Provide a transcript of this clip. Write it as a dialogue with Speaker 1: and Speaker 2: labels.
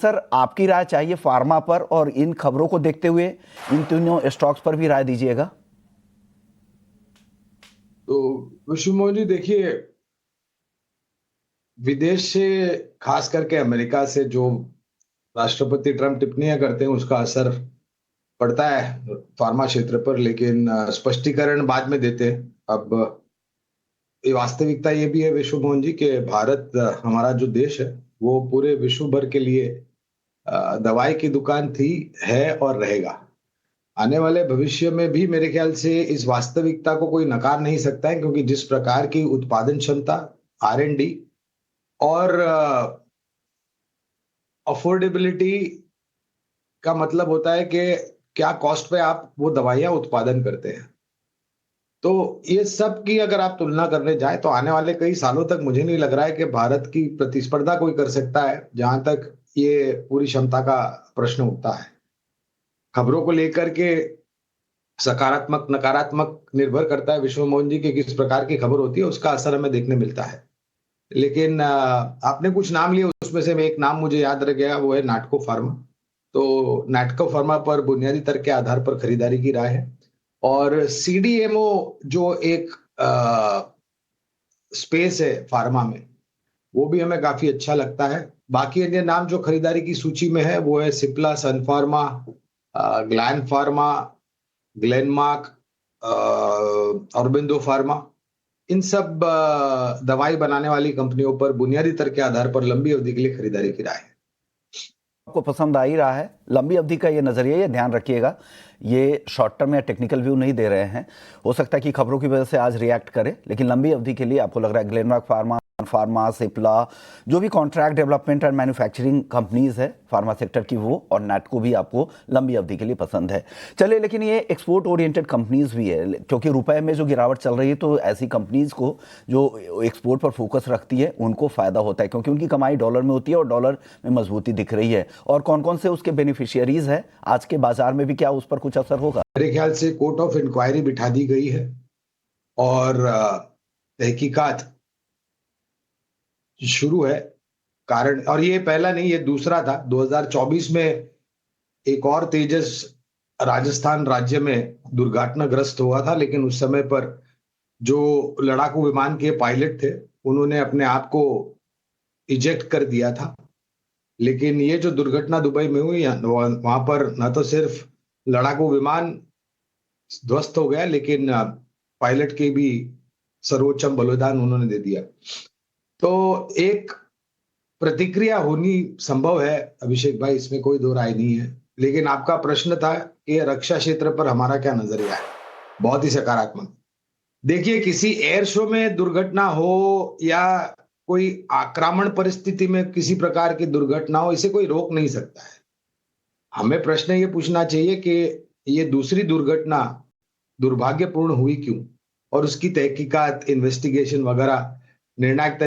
Speaker 1: Sir आपकी राय चाहिए pharma पर, और इन खबरों को देखते हुए इन तीनों स्टॉक्स पर भी राय दीजिएगा।
Speaker 2: तो विश्व मोहन जी देखिए, विदेश से खास करके अमेरिका से जो राष्ट्रपति ट्रम्प टिप्पणियां करते हैं उसका असर पड़ता है फार्मा क्षेत्र पर, लेकिन स्पष्टीकरण बाद में देते हैं। अब ये वास्तविकता ये भी है विश्व मोहन जी कि भारत हमारा जो देश है वो पूरे विश्व भर के लिए दवाई की दुकान थी, है और रहेगा। आने वाले भविष्य में भी मेरे ख्याल से इस वास्तविकता को कोई नकार नहीं सकता है, क्योंकि जिस प्रकार की उत्पादन क्षमता, R&D और अफोर्डेबिलिटी का मतलब होता है कि क्या कॉस्ट पे आप वो दवाइयां उत्पादन करते हैं। तो ये सब की अगर आप तुलना करने जाए तो आने वाले कई सालों तक मुझे नहीं लग रहा है कि भारत की प्रतिस्पर्धा कोई कर सकता है, जहां तक ये पूरी क्षमता का प्रश्न उठता है। खबरों को लेकर के सकारात्मक नकारात्मक निर्भर करता है विश्व मोहन जी की किस प्रकार की खबर होती है, उसका असर हमें देखने मिलता है। लेकिन आपने कुछ नाम लिए, उसमें से एक नाम मुझे याद रह गया, वो है नाटको फार्मा। तो नाटको फार्मा पर बुनियादी तर्क के आधार पर खरीदारी की राय है। और CDMO जो एक स्पेस है फार्मा में, वो भी हमें काफी अच्छा लगता है। बाकी अन्य नाम जो खरीदारी की सूची में है वो है सिप्ला, सन फार्मा, ग्लैंड फार्मा, ग्लेनमार्क, ऑरबिंदो फार्मा। इन सब दवाई बनाने वाली कंपनियों पर बुनियादी तर्क के आधार पर लंबी अवधि के लिए खरीदारी की राय है।
Speaker 1: आपको पसंद आ ही रहा है लंबी अवधि का ये नजरिया, ये ध्यान रखिएगा, ये शॉर्ट टर्म या टेक्निकल व्यू नहीं दे रहे हैं। हो सकता है कि खबरों की वजह से आज रिएक्ट करे, लेकिन लंबी अवधि के लिए आपको लग रहा है ग्लेनमार्क फार्मा, फार्मा, सिप्ला, जो भी contract development and manufacturing companies है फार्मा सेक्टर की, वो और नाटको भी आपको लंबी अवधि के लिए पसंद है। चलिए, लेकिन ये एक्सपोर्ट ओरिएंटेड कंपनीज भी है, क्योंकि रुपए में जो गिरावट चल रही है तो ऐसी कंपनीज को जो एक्सपोर्ट पर फोकस रखती है उनको फायदा होता है, क्योंकि उनकी कमाई डॉलर में होती है और डॉलर में मजबूती दिख रही है। और कौन कौन से उसके बेनिफिशियरीज है आज के बाजार में भी, क्या उस पर कुछ असर होगा?
Speaker 2: मेरे ख्याल से कोर्ट ऑफ इंक्वायरी बिठा दी गई है और तहकीकात शुरू है। कारण, और ये पहला नहीं, ये दूसरा था। 2024 में एक और तेजस राजस्थान राज्य में दुर्घटनाग्रस्त हुआ था, लेकिन उस समय पर जो लड़ाकू विमान के पायलट थे उन्होंने अपने आप को इजेक्ट कर दिया था। लेकिन ये जो दुर्घटना दुबई में हुई, वहां पर न तो सिर्फ लड़ाकू विमान ध्वस्त हो गया, लेकिन पायलट के भी सर्वोच्चम बलिदान उन्होंने दे दिया। तो एक प्रतिक्रिया होनी संभव है अभिषेक भाई, इसमें कोई दो राय नहीं है। लेकिन आपका प्रश्न था कि रक्षा क्षेत्र पर हमारा क्या नजरिया है, बहुत ही सकारात्मक। देखिए, किसी एयर शो में दुर्घटना हो या कोई आक्रमण परिस्थिति में किसी प्रकार की दुर्घटना हो, इसे कोई रोक नहीं सकता है। हमें प्रश्न ये पूछना चाहिए कि ये दूसरी दुर्घटना दुर्भाग्यपूर्ण हुई क्यों, और उसकी तहकीकात, इन्वेस्टिगेशन वगैरह निर्णायक